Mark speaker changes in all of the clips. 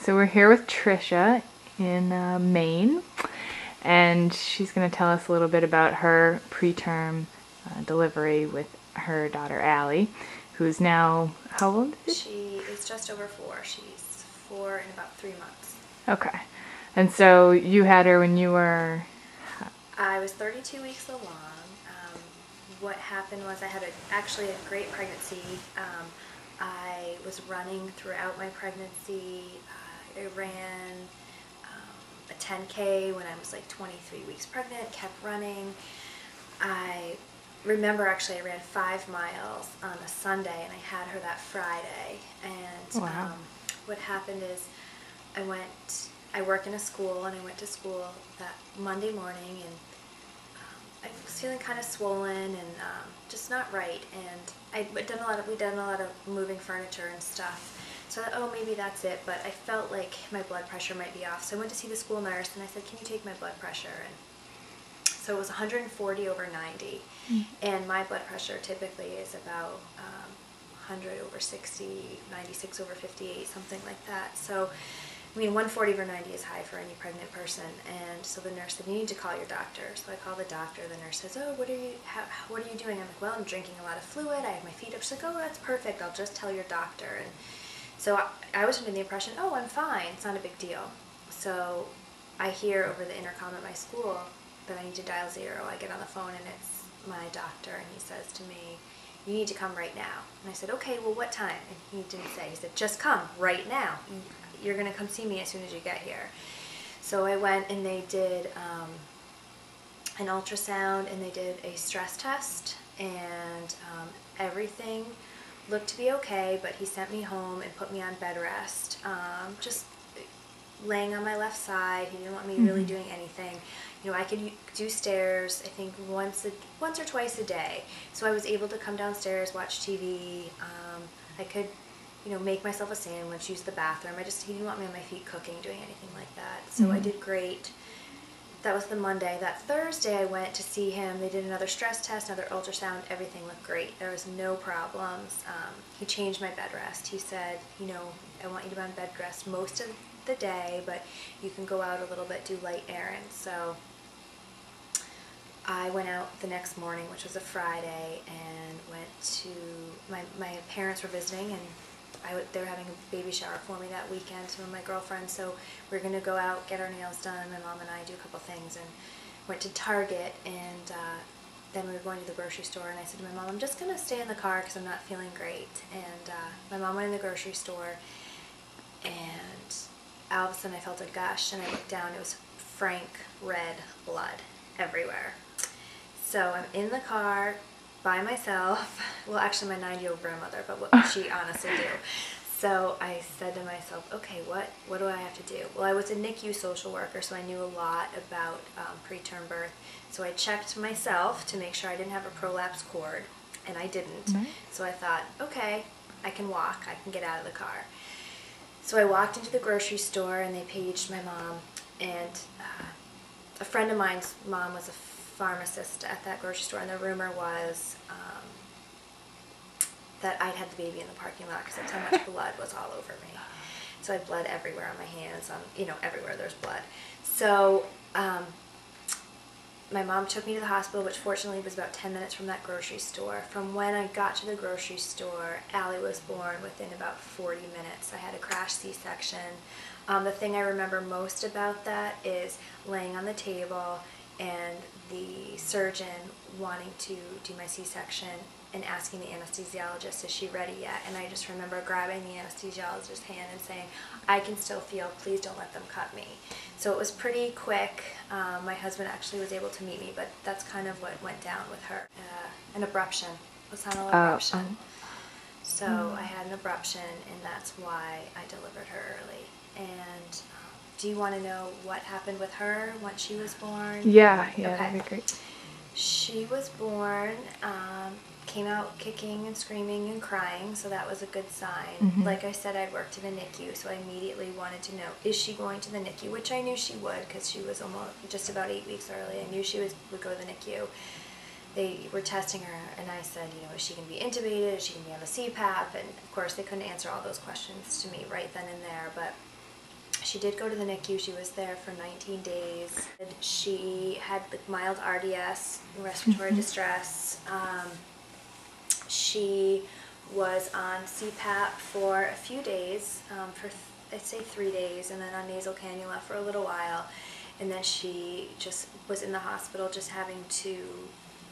Speaker 1: So we're here with Tricia in Maine, and she's going to tell us a little bit about her preterm delivery with her daughter Allie, who's now, how old is she?
Speaker 2: She is just over 4. She's 4 in about 3 months.
Speaker 1: Okay. And so you had her when you were...
Speaker 2: I was 32 weeks along. What happened was I had actually a great pregnancy. I was running throughout my pregnancy. I ran a 10K when I was like 23 weeks pregnant, kept running. I remember actually I ran 5 miles on a Sunday and I had her that Friday. And
Speaker 1: Wow.
Speaker 2: what happened is I work in a school and I went to school that Monday morning and I was feeling kind of swollen and just not right. And we'd done a lot of moving furniture and stuff. So I thought, oh, maybe that's it. But I felt like my blood pressure might be off. So I went to see the school nurse and I said, can you take my blood pressure? And so it was 140 over 90. And my blood pressure typically is about 100 over 60, 96 over 58, something like that. So, I mean, 140 over 90 is high for any pregnant person. And so the nurse said, you need to call your doctor. So I call the doctor. The nurse says, oh, what are you doing? I'm like, well, I'm drinking a lot of fluid. I have my feet up. She's like, oh, that's perfect. I'll just tell your doctor. And so I was under the impression, oh, I'm fine. It's not a big deal. So I hear over the intercom at my school that I need to dial 0. I get on the phone and it's my doctor and he says to me, you need to come right now. And I said, okay, well, what time? And he didn't say. He said, just come right now. You're going to come see me as soon as you get here. So I went and they did an ultrasound and they did a stress test and everything looked to be okay, but he sent me home and put me on bed rest, just laying on my left side. He didn't want me really doing anything. You know, I could do stairs, I think, once or twice a day. So I was able to come downstairs, watch TV. I could, you know, make myself a sandwich, use the bathroom. He didn't want me on my feet cooking, doing anything like that. So I did great. That was the Monday. That Thursday I went to see him. They did another stress test, another ultrasound. Everything looked great. There was no problems. He changed my bed rest. He said, you know, I want you to be on bed rest most of the day, but you can go out a little bit, do light errands. So I went out the next morning, which was a Friday, and went to, my parents were visiting, and they were having a baby shower for me that weekend, some of my girlfriends, so we were going to go out, get our nails done, my mom and I do a couple things, and went to Target, and then we were going to the grocery store, and I said to my mom, I'm just going to stay in the car because I'm not feeling great. And my mom went in the grocery store, and all of a sudden I felt a gush, and I looked down, it was frank red blood everywhere. So I'm in the car by myself. Well, actually my 90-year-old grandmother, but what she honestly do. So I said to myself, okay, what do I have to do? Well, I was a NICU social worker, so I knew a lot about preterm birth. So I checked myself to make sure I didn't have a prolapse cord, and I didn't. So I thought, okay, I can walk, I can get out of the car. So I walked into the grocery store and they paged my mom, and a friend of mine's mom was a pharmacist at that grocery store, and the rumor was that I'd had the baby in the parking lot because that's how much blood was all over me. So I had blood everywhere on my hands, everywhere there's blood. So my mom took me to the hospital, which fortunately was about 10 minutes from that grocery store. From when I got to the grocery store, Allie was born within about 40 minutes. I had a crash C-section. The thing I remember most about that is laying on the table and the surgeon wanting to do my C-section and asking the anesthesiologist, is she ready yet? And I just remember grabbing the anesthesiologist's hand and saying, I can still feel, please don't let them cut me. So it was pretty quick. My husband actually was able to meet me, but that's kind of what went down with her. An abruption, placental abruption. So I had an abruption, and that's why I delivered her early. And do you want to know what happened with her once she was born?
Speaker 1: Yeah,
Speaker 2: Okay.
Speaker 1: that'd be great.
Speaker 2: She was born, came out kicking and screaming and crying, so that was a good sign. Like I said, I'd worked in a NICU, so I immediately wanted to know, is she going to the NICU? Which I knew she would, because she was almost just about 8 weeks early. I knew she would go to the NICU. They were testing her, and I said, is she going to be intubated? Is she going to be on the CPAP? And of course, they couldn't answer all those questions to me right then and there, but she did go to the NICU. She was there for 19 days. She had like mild RDS, respiratory distress. She was on CPAP for a few days, I'd say 3 days, and then on nasal cannula for a little while. And then she just was in the hospital just having to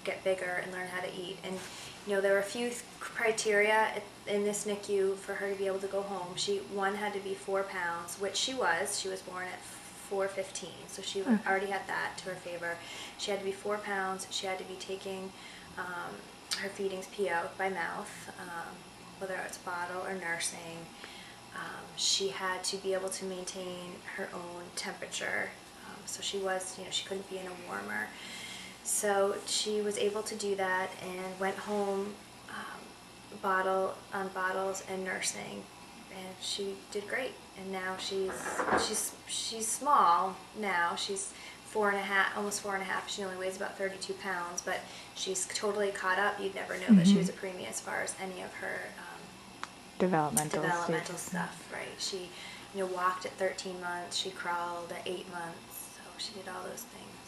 Speaker 2: get bigger and learn how to eat. And there were a few criteria in this NICU for her to be able to go home. One had to be 4 pounds, which she was. She was born at 4:15, so she already had that to her favor. She had to be 4 pounds. She had to be taking her feedings pee out by mouth, whether it's bottle or nursing. She had to be able to maintain her own temperature. So she couldn't be in a warmer. So she was able to do that and went home bottles and nursing, and she did great. And now she's small now. She's 4.5, almost 4.5. She only weighs about 32 pounds, but she's totally caught up. You'd never know that she was a preemie as far as any of her
Speaker 1: developmental
Speaker 2: stuff, right? She walked at 13 months. She crawled at 8 months. So she did all those things.